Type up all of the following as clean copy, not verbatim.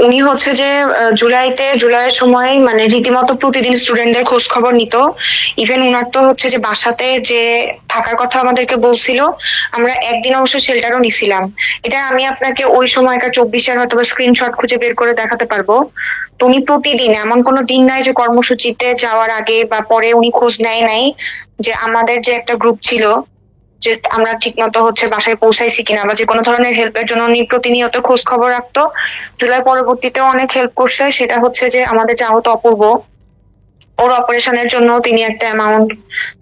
উনি হচ্ছে যে জুলাইয়ের সময় মানে রীতিমতো প্রতিদিন স্টুডেন্টদের খোঁজ খবর নিত। ইভেন উনার তো হচ্ছে যে বাসাতে যে থাকার কথা আমাদেরকে বলছিল, আমরা একদিন অবশ্য শেল্টারও নিছিলাম। এটা আমি আপনাকে ওই সময়কার 24-এর হয়তো স্ক্রিনশট খুঁজে বের করে দেখাতে পারবো। তো উনি প্রতিদিন, এমন কোনো দিন নাই যে কর্মসূচিতে যাওয়ার আগে বা পরে উনি খোঁজ নেয় নাই যে আমাদের যে একটা গ্রুপ ছিল, যে আমরা ঠিক মতো হচ্ছে বাসায় পৌঁছাইছি কিনা বা যে কোনো ধরনের হেল্পের জন্য উনি প্রতিনিয়ত খোঁজ খবর রাখতো। জুলাই পরবর্তীতেও অনেক হেল্প করছে, সেটা হচ্ছে যে আমাদের যে আহত অপূর্ব, ওর অপারেশনের জন্য তিনি একটা অ্যামাউন্ট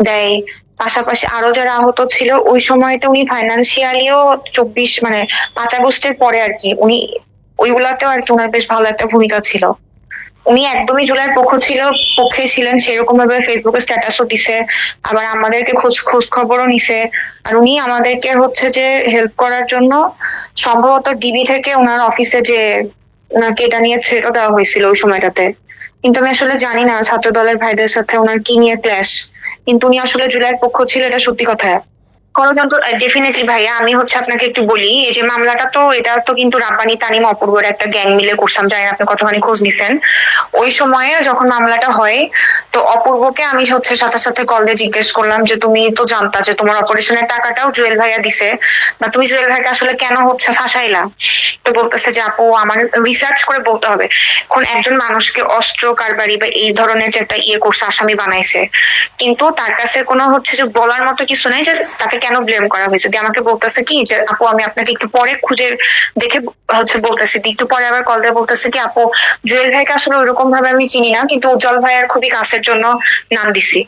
দেয়। পাশাপাশি আরো যারা আহত ছিল ওই সময়তে উনি ফাইন্যান্সিয়ালিও 5 আগস্টের পরে আর কি উনি ওইগুলাতেও আর কি ওনার বেশ ভালো একটা ভূমিকা ছিল। উনি একদমই জুলাইয়ের পক্ষে ছিলেন, সেরকম ভাবে ফেসবুকে স্ট্যাটাসও দিছে, আবার আমাদেরকে খোঁজ খোঁজ খবরও নিছে। আর উনি আমাদেরকে হচ্ছে যে হেল্প করার জন্য সম্ভবত ডিবি থেকে ওনার অফিসে যে ওনাকে এটা নিয়ে থ্রেটও দেওয়া হয়েছিল ওই সময়টাতে। কিন্তু আমি আসলে জানি না ছাত্র দলের ভাইদের সাথে ওনার কি নিয়ে ক্ল্যাশ, কিন্তু উনি আসলে জুলাইয়ের পক্ষ ছিল, এটা সত্যি কথা। ষড়যন্ত্র ডেফিনেটলি ভাইয়া, আমি হচ্ছে আপনাকে একটু বলি, এই যে মামলাটা তো এটা তো কিন্তু রাব্বানি তানিম অপূর্বর একটা গ্যাং মিলে করছিলাম, জানি না আপনি কতখানি খোঁজ নিছেন। ওই সময়ে যখন মামলাটা হয়, তো অপূর্বকে আমি হচ্ছে সাথে সাথে কল দিয়ে জিজ্ঞেস করলাম যে তুমি তো জানতা যে তোমার অপারেশনের টাকাটাও জুয়েল ভাইয়া দিছে, বা তুমি জুয়েল ভাইকে আসলে কেন হচ্ছে ফাঁসাইলা? তো বলতেছে যে আপু আমার রিসার্চ করে বলতে হবে। এখন একজন মানুষকে অস্ত্র কারবারি বা এই ধরনের যে একটা করছে, আসামি বানাইছে, কিন্তু তার কাছে কোনো হচ্ছে যে বলার মতো কিছু নাই যে তাকে কেন ব্লেম করা হয়েছে। দিয়ে আমাকে বলতেছে কি যে আপু আমি আপনাকে একটু পরে খুঁজে দেখে হচ্ছে বলতেছি। একটু পরে আবার কল দিয়ে বলতেছে কি আপু জুয়েল ভাইকে আসলে ওইরকম ভাবে আমি চিনি না, কিন্তু উজ্জ্বল ভাইয়ার খুবই কাছের জন্য নাম দিছি।